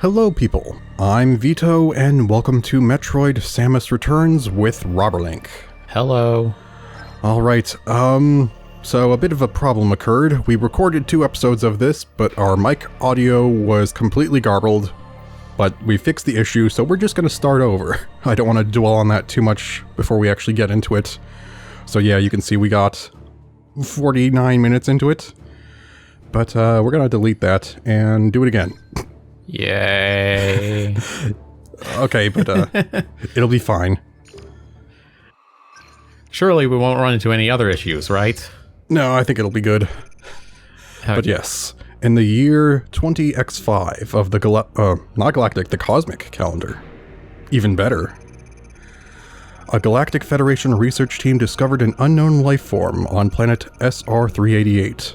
Hello people, I'm Vito and welcome to Metroid Samus Returns with Robberlink. Hello. Alright, so a bit of a problem occurred. We recorded 2 episodes of this, but our mic audio was completely garbled. But we fixed the issue, so we're just gonna start over. I don't want to dwell on that too much before we actually get into it. So yeah, you can see we got 49 minutes into it. But we're gonna delete that and do it again. Yay. Okay, but it'll be fine. Surely we won't run into any other issues, right? No, I think it'll be good. Okay. But yes, in the year 20X5 of the not galactic, the cosmic calendar. Even better. A Galactic Federation research team discovered an unknown life form on planet SR-388.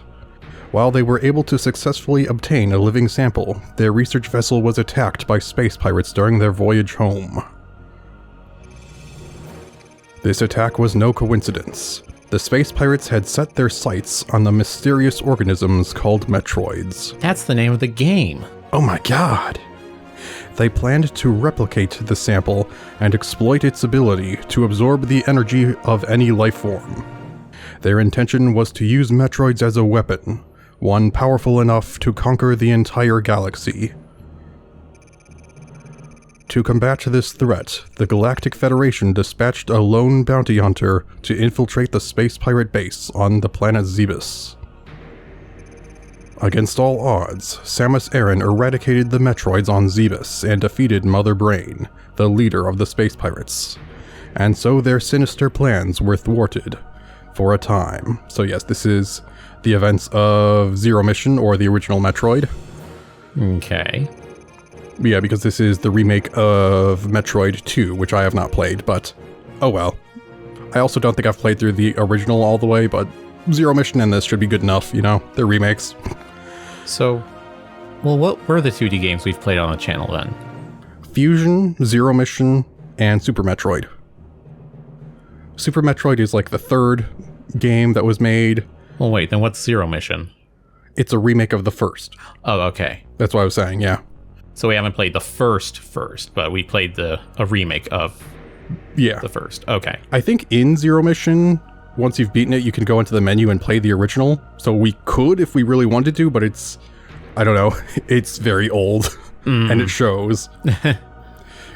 While they were able to successfully obtain a living sample, their research vessel was attacked by space pirates during their voyage home. This attack was no coincidence. The space pirates had set their sights on the mysterious organisms called Metroids. That's the name of the game. Oh my god! They planned to replicate the sample and exploit its ability to absorb the energy of any life form. Their intention was to use Metroids as a weapon, one powerful enough to conquer the entire galaxy. To combat this threat, the Galactic Federation dispatched a lone bounty hunter to infiltrate the space pirate base on the planet Zebus. Against all odds, Samus Aran eradicated the Metroids on Zebus and defeated Mother Brain, the leader of the space pirates. And so their sinister plans were thwarted. For a time. So yes, this is the events of Zero Mission, or the original Metroid. Okay. Yeah, because this is the remake of Metroid 2, which I have not played, but oh well. I also don't think I've played through the original all the way, but Zero Mission and this should be good enough, you know? They're remakes. So, well, what were the 2D games we've played on the channel then? Fusion, Zero Mission, and Super Metroid. Super Metroid is like the 3rd game that was made. Well, wait, then what's Zero Mission? It's a remake of the first. Oh, okay. That's what I was saying, yeah. So we haven't played the first, but we played a remake of the first. Okay. I think in Zero Mission, once you've beaten it, you can go into the menu and play the original. So we could if we really wanted to, but it's, I don't know, it's very old, and it shows.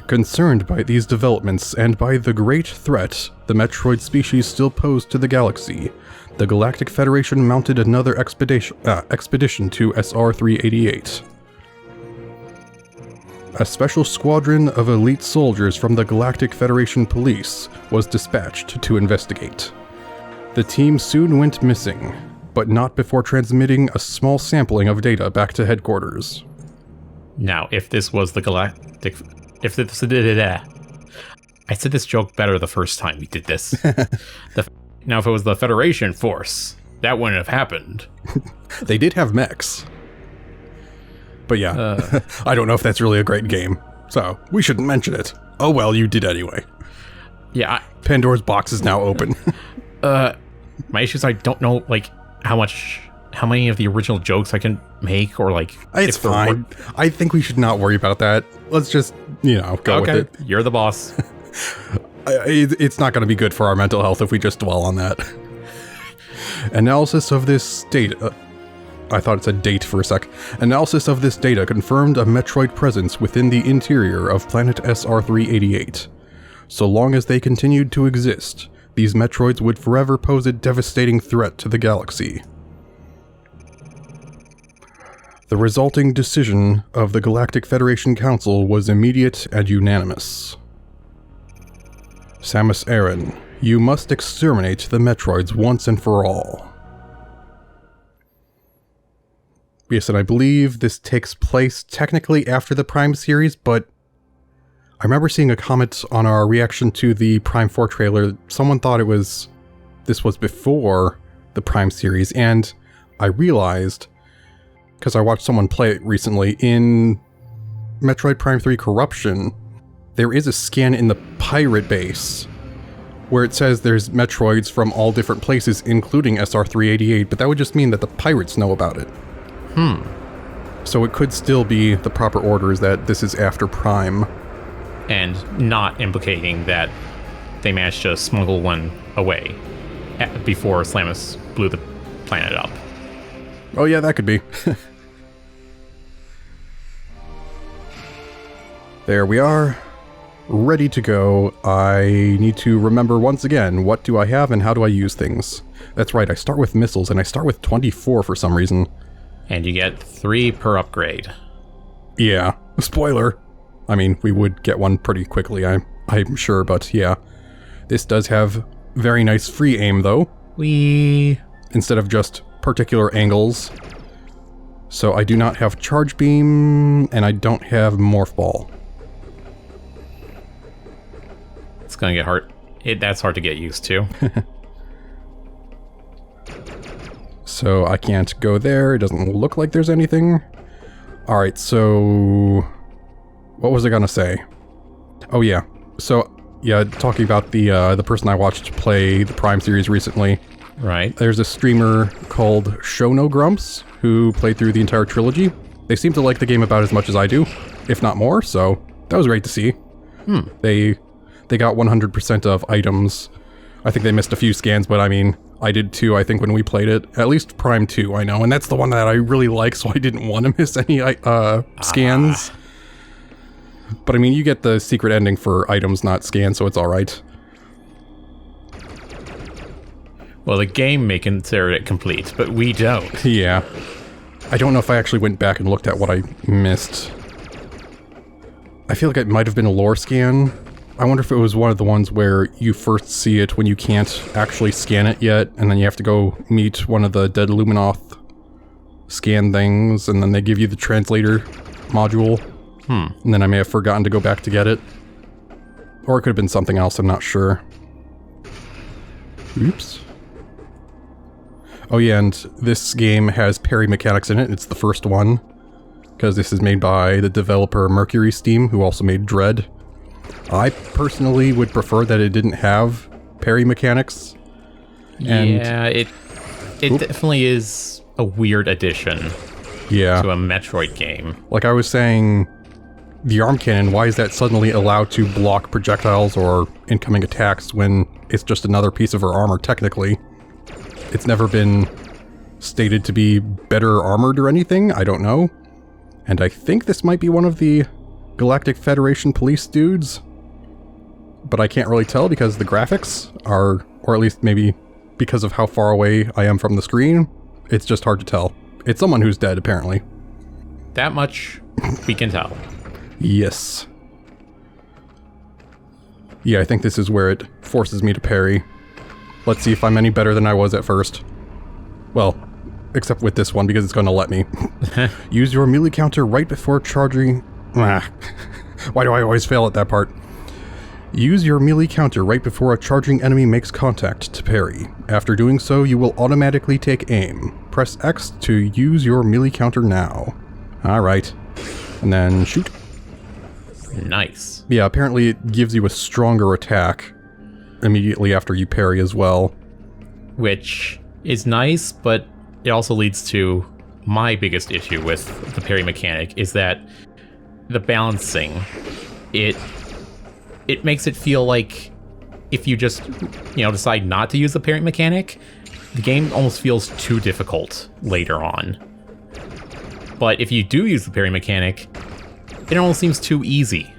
Concerned by these developments and by the great threat the Metroid species still posed to the galaxy, the Galactic Federation mounted another expedition to SR-388. A special squadron of elite soldiers from the Galactic Federation Police was dispatched to investigate. The team soon went missing, but not before transmitting a small sampling of data back to headquarters. Now, if this was the Galactic... I said this joke better the first time we did this. Now, if it was the Federation force, that wouldn't have happened. They did have mechs. But yeah, I don't know if that's really a great game, so we shouldn't mention it. Oh well, you did anyway. Yeah. Pandora's box is now open. My issue is I don't know, like, how many of the original jokes I can make, or like... It's fine. I think we should not worry about that. Let's just, go with it. You're the boss. It's not going to be good for our mental health if we just dwell on that. Analysis of this data... I thought it said date for a sec. Analysis of this data confirmed a Metroid presence within the interior of planet SR-388. So long as they continued to exist, these Metroids would forever pose a devastating threat to the galaxy. The resulting decision of the Galactic Federation Council was immediate and unanimous. Samus Aran, you must exterminate the Metroids once and for all. Yes, and I believe this takes place technically after the Prime series, but I remember seeing a comment on our reaction to the Prime 4 trailer. Someone thought this was before the Prime series, and I realized, because I watched someone play it recently, in Metroid Prime 3 Corruption, there is a scan in the pirate base where it says there's Metroids from all different places, including SR-388, but that would just mean that the pirates know about it. So it could still be the proper order is that this is after Prime. And not implicating that they managed to smuggle one away before Samus blew the planet up. Oh yeah, that could be. There we are. Ready to go. I need to remember once again, what do I have and how do I use things? That's right, I start with missiles, and I start with 24 for some reason. And you get 3 per upgrade. Yeah, spoiler. I mean, we would get one pretty quickly, I'm sure, but yeah. This does have very nice free aim, though. Instead of just particular angles. So I do not have Charge Beam, and I don't have Morph Ball. It's gonna get hard. That's hard to get used to. So I can't go there. It doesn't look like there's anything. Alright, so... what was I gonna say? Oh yeah. So, yeah, talking about the person I watched play the Prime series recently. Right. There's a streamer called Shono Grumps who played through the entire trilogy. They seem to like the game about as much as I do, if not more, so that was great to see. They got 100% of items. I think they missed a few scans, but I mean, I did too, I think, when we played it. At least Prime 2, I know, and that's the one that I really like, so I didn't want to miss any scans. But I mean, you get the secret ending for items, not scans, so it's alright. Well, the game may consider it complete, but we don't. Yeah. I don't know if I actually went back and looked at what I missed. I feel like it might have been a lore scan. I wonder if it was one of the ones where you first see it when you can't actually scan it yet, and then you have to go meet one of the dead Luminoth scan things, and then they give you the translator module. And then I may have forgotten to go back to get it. Or it could have been something else, I'm not sure. Oops. Oh yeah, and this game has parry mechanics in it. It's the first one. Because this is made by the developer Mercury Steam, who also made Dread. I personally would prefer that it didn't have parry mechanics. And yeah, it definitely is a weird addition to a Metroid game. Like I was saying, the arm cannon, why is that suddenly allowed to block projectiles or incoming attacks when it's just another piece of her armor, technically? It's never been stated to be better armored or anything, I don't know. And I think this might be one of the Galactic Federation police dudes. But I can't really tell because the graphics are, or at least maybe because of how far away I am from the screen, it's just hard to tell. It's someone who's dead, apparently. That much we can tell. Yes. Yeah, I think this is where it forces me to parry. Let's see if I'm any better than I was at first. Well, except with this one, because it's going to let me. Use your melee counter right before charging... Why do I always fail at that part? Use your melee counter right before a charging enemy makes contact to parry. After doing so, you will automatically take aim. Press X to use your melee counter now. Alright. And then shoot. Nice. Yeah, apparently it gives you a stronger attack immediately after you parry as well. Which is nice, but it also leads to my biggest issue with the parry mechanic, is that the balancing, it makes it feel like if you just, decide not to use the parry mechanic, the game almost feels too difficult later on. But if you do use the parry mechanic, it almost seems too easy.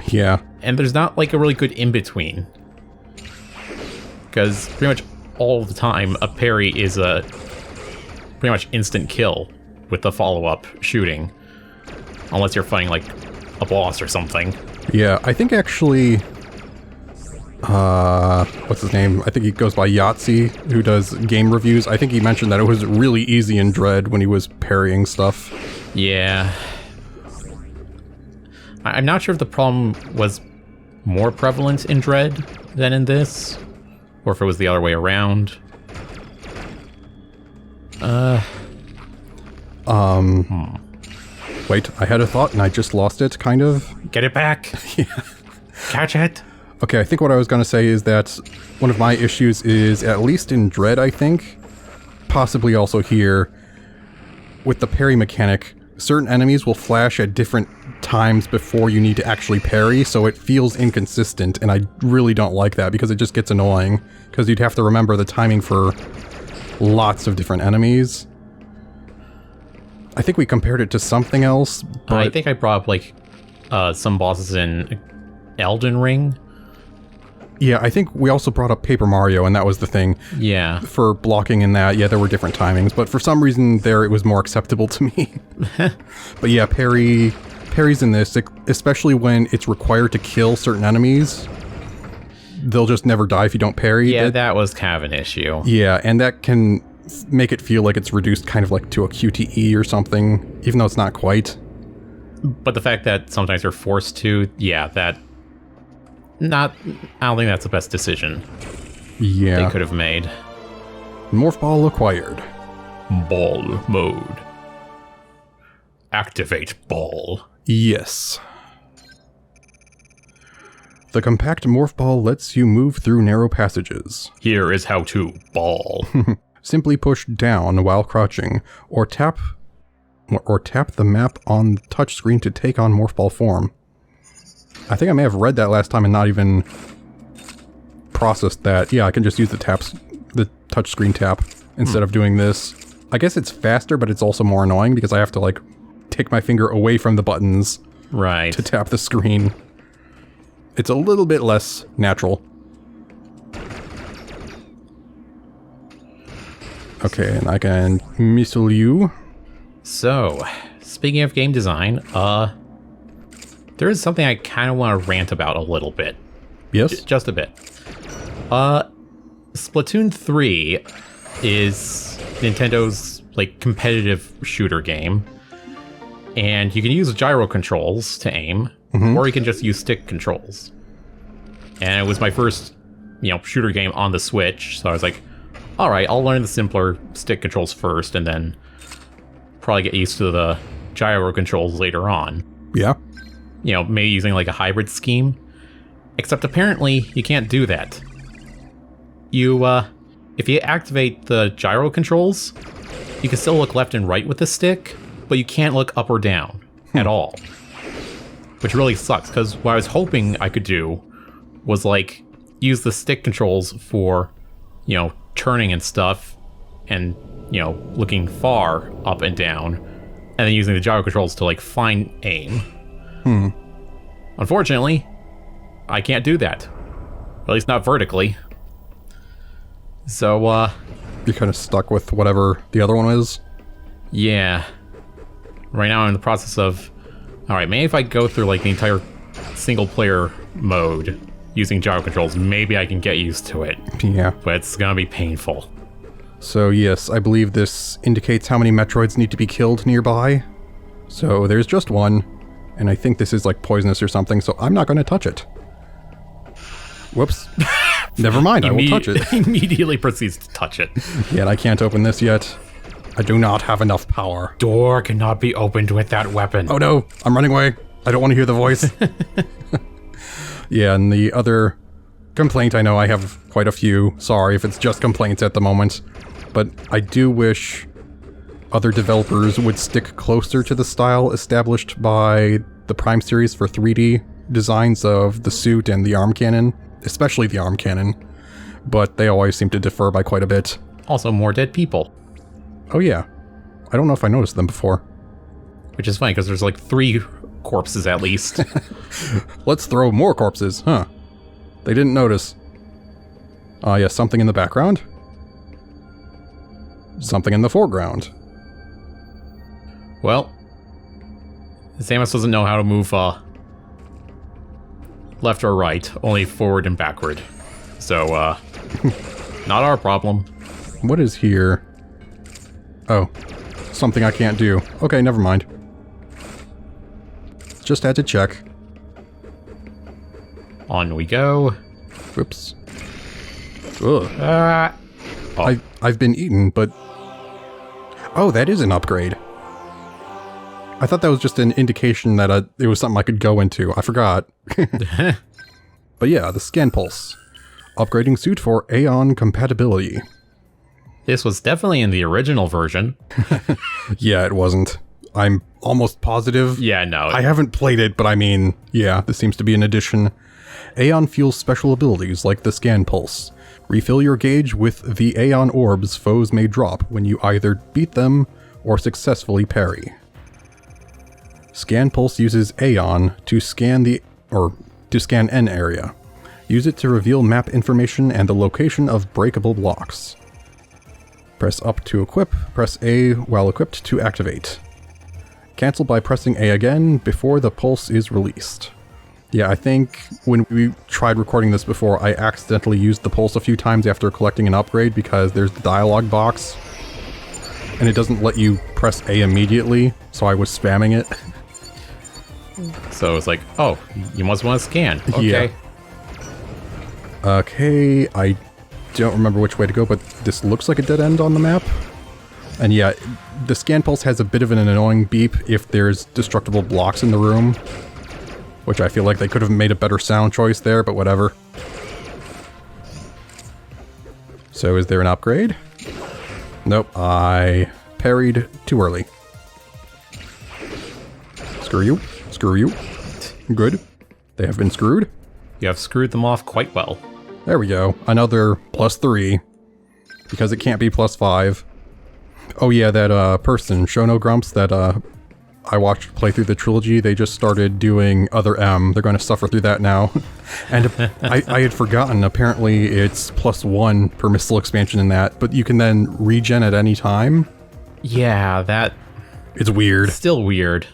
Yeah. And there's not like a really good in-between. Because pretty much all the time, a parry is a pretty much instant kill with the follow-up shooting. Unless you're fighting like a boss or something. Yeah, I think actually... what's his name? I think he goes by Yahtzee, who does game reviews. I think he mentioned that it was really easy in Dread when he was parrying stuff. Yeah. I'm not sure if the problem was more prevalent in Dread than in this, or if it was the other way around. Wait, I had a thought and I just lost it, kind of. Get it back! Yeah. Catch it! Okay, I think what I was going to say is that one of my issues is, at least in Dread, I think, possibly also here, with the parry mechanic, certain enemies will flash at different times before you need to actually parry, so it feels inconsistent, and I really don't like that because it just gets annoying, because you'd have to remember the timing for lots of different enemies. I think we compared it to something else, but I think I brought up, like, some bosses in Elden Ring. yeah, I think we also brought up Paper Mario, and that was the thing. Yeah. For blocking in that, yeah, there were different timings, but for some reason there it was more acceptable to me. But yeah, parries in this, especially when it's required to kill certain enemies, they'll just never die if you don't parry. Yeah, that was kind of an issue. Yeah, and that can make it feel like it's reduced kind of like to a QTE or something, even though it's not quite. But the fact that sometimes you're forced to, yeah, I don't think that's the best decision Yeah. they could have made. Morph ball acquired. Ball mode. Activate ball. Yes. The compact morph ball lets you move through narrow passages. Here is how to ball. Simply push down while crouching, or tap the map on the touchscreen to take on morph ball form. I think I may have read that last time and not even processed that. Yeah, I can just use the touchscreen tap instead of doing this. I guess it's faster, but it's also more annoying because I have to, like, take my finger away from the buttons Right. to tap the screen. It's a little bit less natural. Okay, and I can missile you. So, speaking of game design, there is something I kind of want to rant about a little bit. Yes? Just a bit. Splatoon 3 is Nintendo's, like, competitive shooter game. And you can use gyro controls to aim, or you can just use stick controls. And it was my first, shooter game on the Switch, so I was like, alright, I'll learn the simpler stick controls first, and then probably get used to the gyro controls later on. Yeah. Maybe using like a hybrid scheme. Except apparently you can't do that. If you activate the gyro controls, you can still look left and right with the stick, but you can't look up or down at all. Which really sucks, because what I was hoping I could do was, like, use the stick controls for, turning and stuff, and, looking far up and down, and then using the gyro controls to, like, find aim. Unfortunately, I can't do that. At least not vertically. So, You're kind of stuck with whatever the other one is. yeah. Right now I'm in the process of... Alright, maybe if I go through, like, the entire single-player mode using gyro controls, maybe I can get used to it. Yeah. But it's gonna be painful. So yes, I believe this indicates how many Metroids need to be killed nearby. So there's just one, and I think this is like poisonous or something, so I'm not going to touch it. Whoops. Never mind, I will touch it. Immediately proceeds to touch it. Yet I can't open this yet. I do not have enough power. Door cannot be opened with that weapon. Oh no, I'm running away. I don't want to hear the voice. Yeah, and the other complaint, I know I have quite a few. Sorry if it's just complaints at the moment. But I do wish other developers would stick closer to the style established by the Prime series for 3D designs of the suit and the arm cannon, especially the arm cannon. But they always seem to differ by quite a bit. Also, more dead people. Oh yeah. I don't know if I noticed them before. Which is funny, because there's like 3 corpses at least. Let's throw more corpses, huh? They didn't notice. Yeah, something in the background. Something in the foreground. Well, Samus doesn't know how to move left or right, only forward and backward. So, not our problem. What is here? Oh, something I can't do. Okay, never mind. Just had to check. On we go. Whoops. Ugh. Oh. I've been eaten, but... Oh, that is an upgrade. I thought that was just an indication that it was something I could go into. I forgot. But yeah, the scan pulse. Upgrading suit for Aeon compatibility. This was definitely in the original version. Yeah, it wasn't. I'm almost positive. Yeah, no. I haven't played it, but I mean, yeah, this seems to be an addition. Aeon fuels special abilities like the Scan Pulse. Refill your gauge with the Aeon orbs foes may drop when you either beat them or successfully parry. Scan Pulse uses Aeon to scan an area. Use it to reveal map information and the location of breakable blocks. Press up to equip, press A while equipped to activate. Cancel by pressing A again before the pulse is released. Yeah, I think when we tried recording this before, I accidentally used the pulse a few times after collecting an upgrade because there's the dialogue box. And it doesn't let you press A immediately, so I was spamming it. So it's like, oh, you must want to scan. Okay. Yeah. Okay, I don't remember which way to go, but this looks like a dead end on the map. And yeah, the Scan Pulse has a bit of an annoying beep if there's destructible blocks in the room. Which I feel like they could have made a better sound choice there, but whatever. So is there an upgrade? Nope, I parried too early. Screw you. Screw you. Good. They have been screwed. You have screwed them off quite well. There we go. Another +3. Because it can't be +5. Oh yeah, that person, Show No Grumps, that I watched play through the trilogy, they just started doing Other M. They're going to suffer through that now. And I had forgotten, apparently it's +1 per missile expansion in that, but you can then regen at any time. Yeah, that... It's weird. Still weird.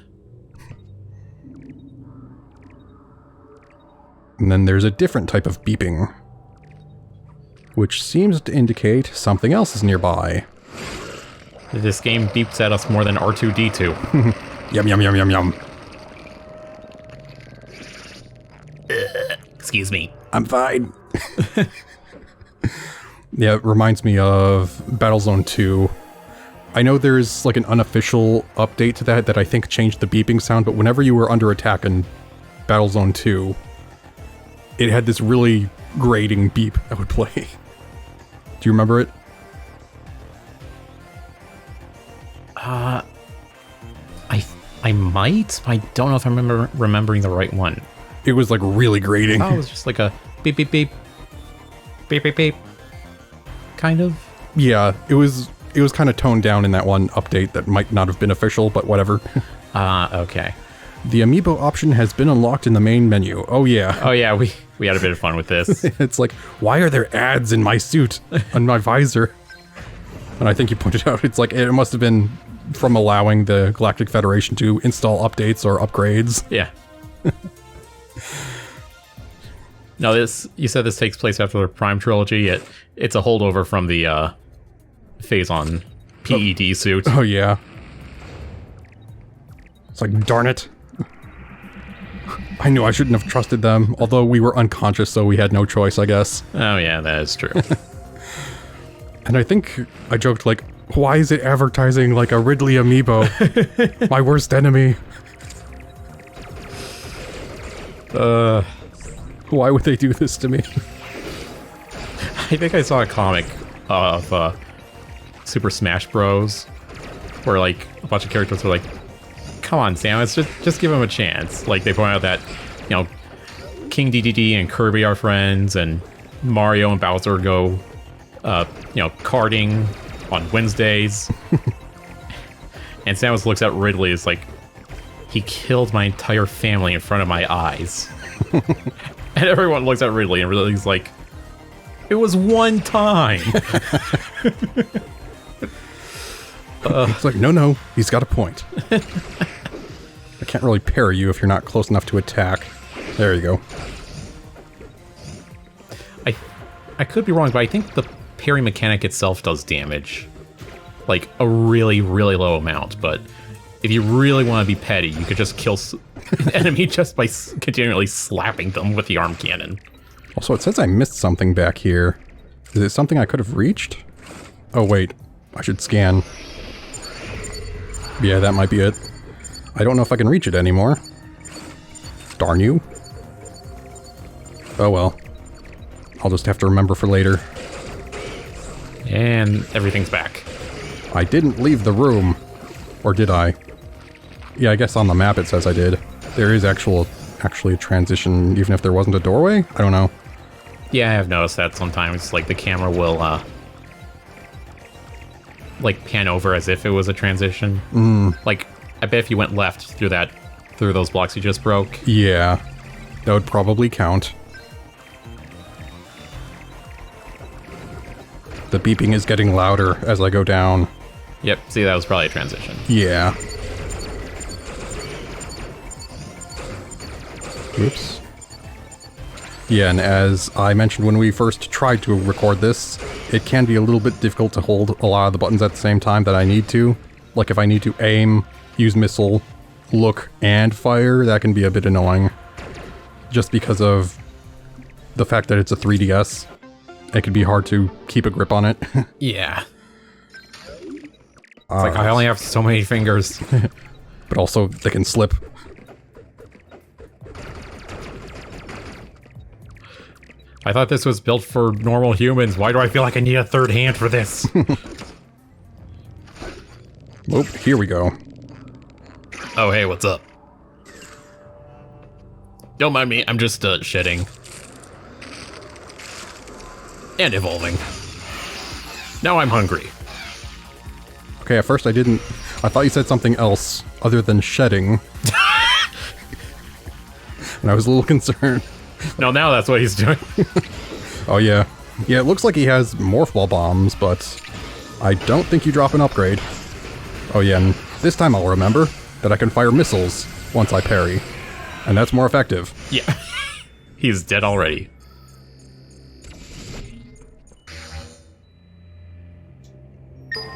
And then there's a different type of beeping, which seems to indicate something else is nearby. This game beeps at us more than R2-D2. Yum, yum, yum, yum, yum. Excuse me. I'm fine. Yeah, it reminds me of Battlezone 2. I know there's like an unofficial update to that I think changed the beeping sound, but whenever you were under attack in Battlezone 2, it had this really grating beep that would play. Do you remember it? I might. I don't know if I'm remembering the right one. It was like really grating. Oh, it was just like a beep, beep, beep. Beep, beep, beep. Kind of. Yeah, it was kind of toned down in that one update that might not have been official, but whatever. Okay. The amiibo option has been unlocked in the main menu. Oh yeah. Oh yeah, we had a bit of fun with this. It's like, why are there ads in my suit, on my visor? And I think you pointed out, it's like, it must have been from allowing the Galactic Federation to install updates or upgrades. Yeah. No, you said this takes place after the Prime trilogy. It's a holdover from the Phazon PED suit. Oh yeah. It's like, darn it. I knew I shouldn't have trusted them, although we were unconscious, so we had no choice, I guess. Oh yeah, that is true. And I think I joked like, why is it advertising like a Ridley amiibo? My worst enemy. Why would they do this to me? I think I saw a comic of Super Smash Bros. Where like a bunch of characters were like, come on, Samus, just give him a chance. Like they point out that, you know, King DDD and Kirby are friends, and Mario and Bowser go, you know, karting on Wednesdays. And Samus looks at Ridley as like, he killed my entire family in front of my eyes. And everyone looks at Ridley, and Ridley's like, it was one time. It's like, no, he's got a point. I can't really parry you if you're not close enough to attack. There you go. I could be wrong, but I think the parry mechanic itself does damage. Like, a really, really low amount, but if you really want to be petty, you could just kill an enemy just by continually slapping them with the arm cannon. Also, it says I missed something back here. Is it something I could have reached? Oh, wait. I should scan. Yeah, that might be it. I don't know if I can reach it anymore. Darn you. Oh well. I'll just have to remember for later. And everything's back. I didn't leave the room. Or did I? Yeah, I guess on the map it says I did. There is actually a transition, even if there wasn't a doorway? I don't know. Yeah, I have noticed that sometimes, like, the camera will, like, pan over as if it was a transition. Like, I bet if you went left through those blocks you just broke. Yeah, that would probably count. The beeping is getting louder as I go down. Yep, see, that was probably a transition. Yeah. Oops. Yeah, and as I mentioned when we first tried to record this, it can be a little bit difficult to hold a lot of the buttons at the same time that I need to. Like if I need to aim, use missile, look, and fire, that can be a bit annoying. Just because of the fact that it's a 3DS. It can be hard to keep a grip on it. Yeah. It's like, I only have so many fingers. But also, they can slip. I thought this was built for normal humans. Why do I feel like I need a third hand for this? Oh, here we go. Oh, hey, what's up? Don't mind me, I'm just, shedding. And evolving. Now I'm hungry. Okay, at first I thought you said something else other than shedding. And I was a little concerned. No, now that's what he's doing. Oh yeah. Yeah, it looks like he has morph ball bombs, but I don't think you drop an upgrade. Oh yeah, and this time I'll remember that I can fire missiles once I parry. And that's more effective. Yeah. He's dead already.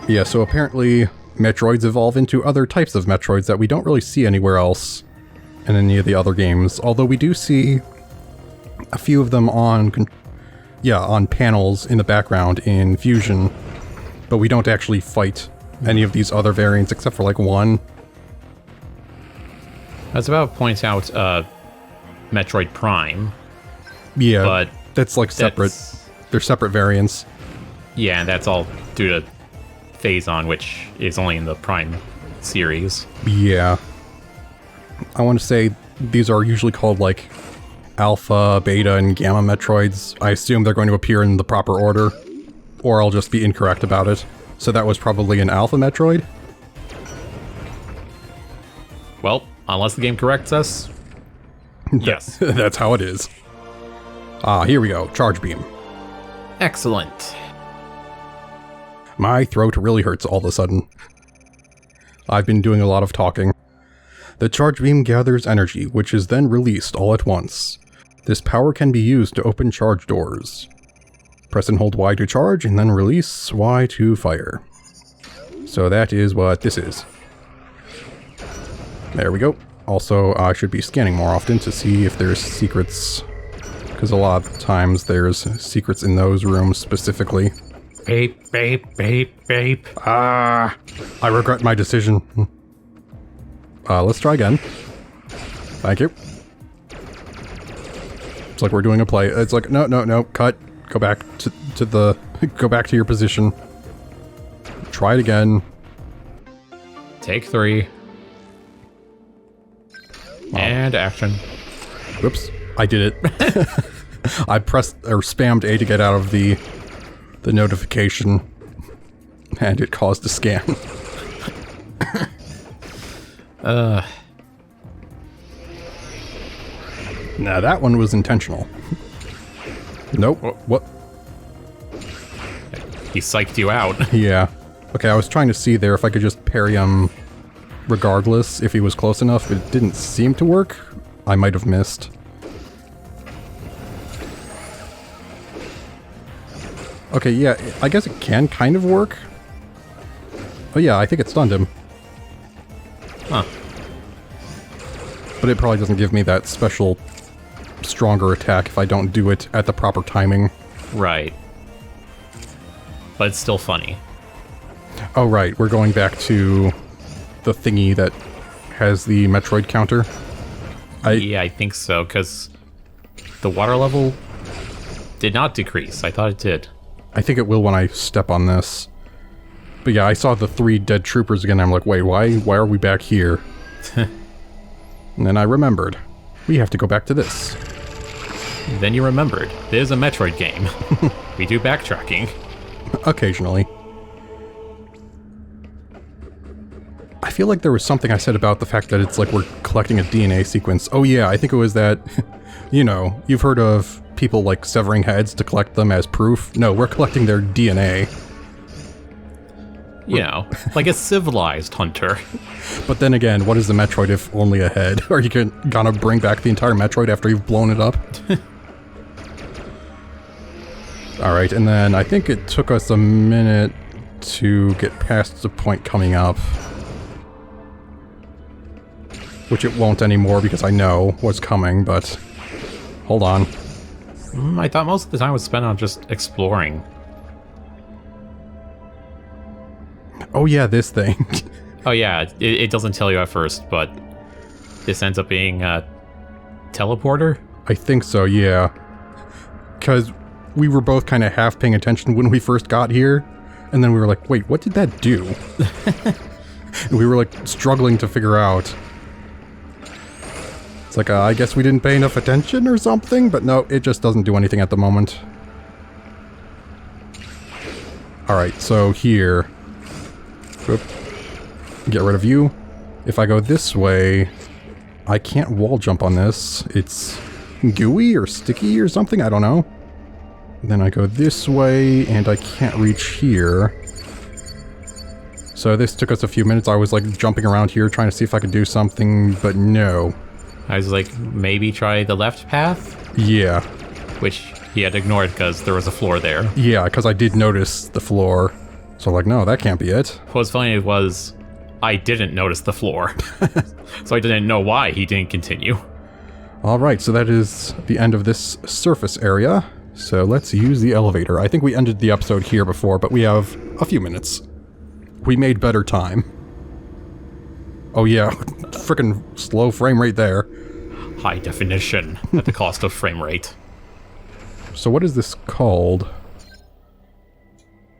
Yeah, so apparently Metroids evolve into other types of Metroids that we don't really see anywhere else in any of the other games, although we do see a few of them on panels in the background in Fusion, but we don't actually fight any of these other variants except for like one. I was about to point out Metroid Prime. Yeah, but that's like separate. They're separate variants. Yeah, and that's all due to Phazon, which is only in the Prime series. Yeah. I want to say these are usually called like Alpha, Beta, and Gamma Metroids. I assume they're going to appear in the proper order, or I'll just be incorrect about it. So that was probably an Alpha Metroid? Well, unless the game corrects us, yes. That's how it is. Ah, here we go. Charge beam. Excellent. My throat really hurts all of a sudden. I've been doing a lot of talking. The charge beam gathers energy, which is then released all at once. This power can be used to open charge doors. Press and hold Y to charge, and then release Y to fire. So that is what this is. There we go. Also, I should be scanning more often to see if there's secrets, because a lot of times there's secrets in those rooms specifically. Beep, beep, beep, beep. I regret my decision. Let's try again. Thank you. It's like we're doing a play. It's like, no, cut. Go back go back to your position. Try it again. Take 3. And action. Whoops. I did it. I pressed or spammed A to get out of the notification, and it caused a scan. Now that one was intentional. Nope. What? He psyched you out. Yeah. Okay, I was trying to see there if I could just parry him regardless if he was close enough. It didn't seem to work. I might have missed. Okay, yeah, I guess it can kind of work. Oh yeah, I think it stunned him. Huh. But it probably doesn't give me that special stronger attack if I don't do it at the proper timing. Right. But it's still funny. Oh right, we're going back to the thingy that has the Metroid counter. Yeah, I think so, because the water level did not decrease. I thought it did. I think it will when I step on this. But yeah, I saw the 3 dead troopers again. I'm like, wait, why are we back here? And then I remembered. We have to go back to this. Then you remembered. There's a Metroid game. We do backtracking. Occasionally. I feel like there was something I said about the fact that it's like we're collecting a DNA sequence. Oh yeah, I think it was that, you know, you've heard of people like severing heads to collect them as proof. No, we're collecting their DNA. You know, like a civilized hunter. But then again, what is the Metroid if only a head? Are you gonna bring back the entire Metroid after you've blown it up? Alright, and then I think it took us a minute to get past the point coming up. Which it won't anymore because I know what's coming, but... Hold on. I thought most of the time was spent on just exploring. Oh yeah, this thing. Oh yeah, it doesn't tell you at first, but this ends up being a teleporter? I think so, yeah. Because we were both kind of half paying attention when we first got here, and then we were like, wait, what did that do? And we were like struggling to figure out. It's like, I guess we didn't pay enough attention or something, but no, it just doesn't do anything at the moment. Alright, so here. Whoop. Get rid of you. If I go this way, I can't wall jump on this. It's gooey or sticky or something, I don't know. Then I go this way, and I can't reach here. So this took us a few minutes. I was like jumping around here trying to see if I could do something, but no. I was like, maybe try the left path? Yeah. Which he had ignored because there was a floor there. Yeah, because I did notice the floor. So like, no, that can't be it. What's funny was, I didn't notice the floor. So I didn't know why he didn't continue. Alright, so that is the end of this surface area. So let's use the elevator. I think we ended the episode here before, but we have a few minutes. We made better time. Oh yeah, frickin' slow frame rate there. High definition at the cost of frame rate. So what is this called?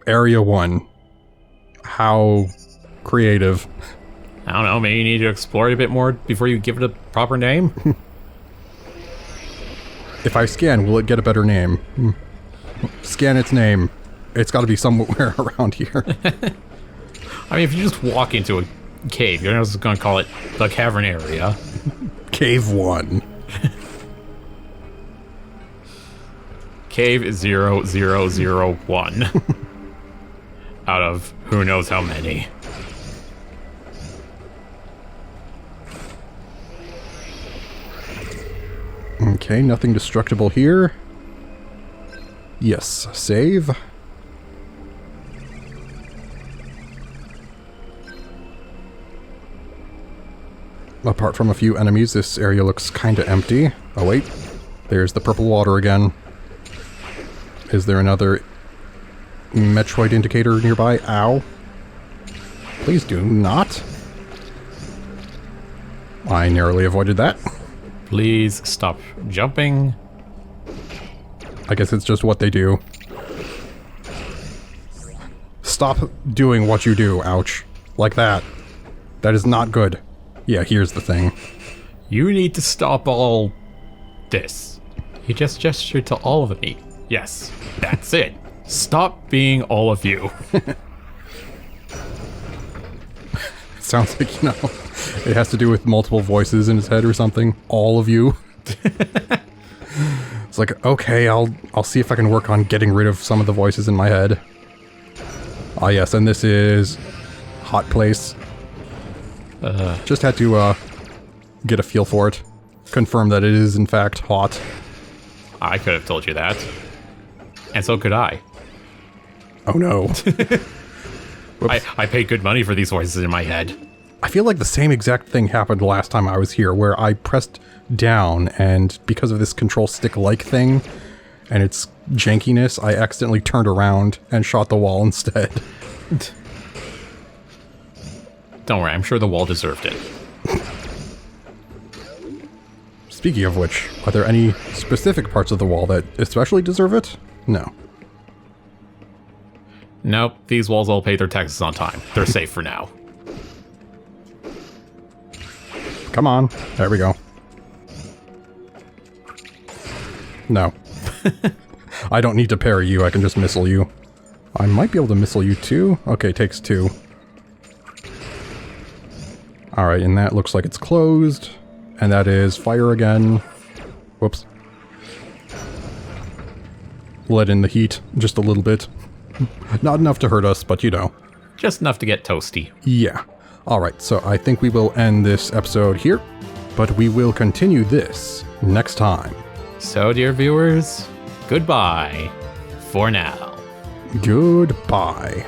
Area 1. How creative. I don't know, maybe you need to explore it a bit more before you give it a proper name? If I scan, will it get a better name? Scan its name. It's gotta be somewhere around here. I mean, if you just walk into a cave, you're just gonna call it the cavern area. Cave 1. Cave 0001. Out of who knows how many. Okay, nothing destructible here. Yes, save. Apart from a few enemies, this area looks kinda empty. Oh wait, there's the purple water again. Is there another Metroid indicator nearby? Ow. Please do not. I narrowly avoided that. Please stop jumping. I guess it's just what they do. Stop doing what you do, ouch. Like that. That is not good. Yeah, here's the thing. You need to stop all this. You just gestured to all of me. Yes, that's it. Stop being all of you. Sounds like, you know, it has to do with multiple voices in his head or something. All of you. It's like, okay, I'll see if I can work on getting rid of some of the voices in my head. Ah yes, and this is hot place. Just had to get a feel for it. Confirm that it is in fact hot. I could have told you that. And so could I. Oh no. I paid good money for these voices in my head. I feel like the same exact thing happened last time I was here, where I pressed down, and because of this control stick-like thing, and its jankiness, I accidentally turned around and shot the wall instead. Don't worry, I'm sure the wall deserved it. Speaking of which, are there any specific parts of the wall that especially deserve it? No. Nope, these walls all pay their taxes on time. They're safe for now. Come on. There we go. No. I don't need to parry you, I can just missile you. I might be able to missile you too. Okay, takes 2. Alright, and that looks like it's closed. And that is fire again. Whoops. Let in the heat just a little bit. Not enough to hurt us, but you know. Just enough to get toasty. Yeah. Alright, so I think we will end this episode here, but we will continue this next time. So, dear viewers, goodbye for now. Goodbye.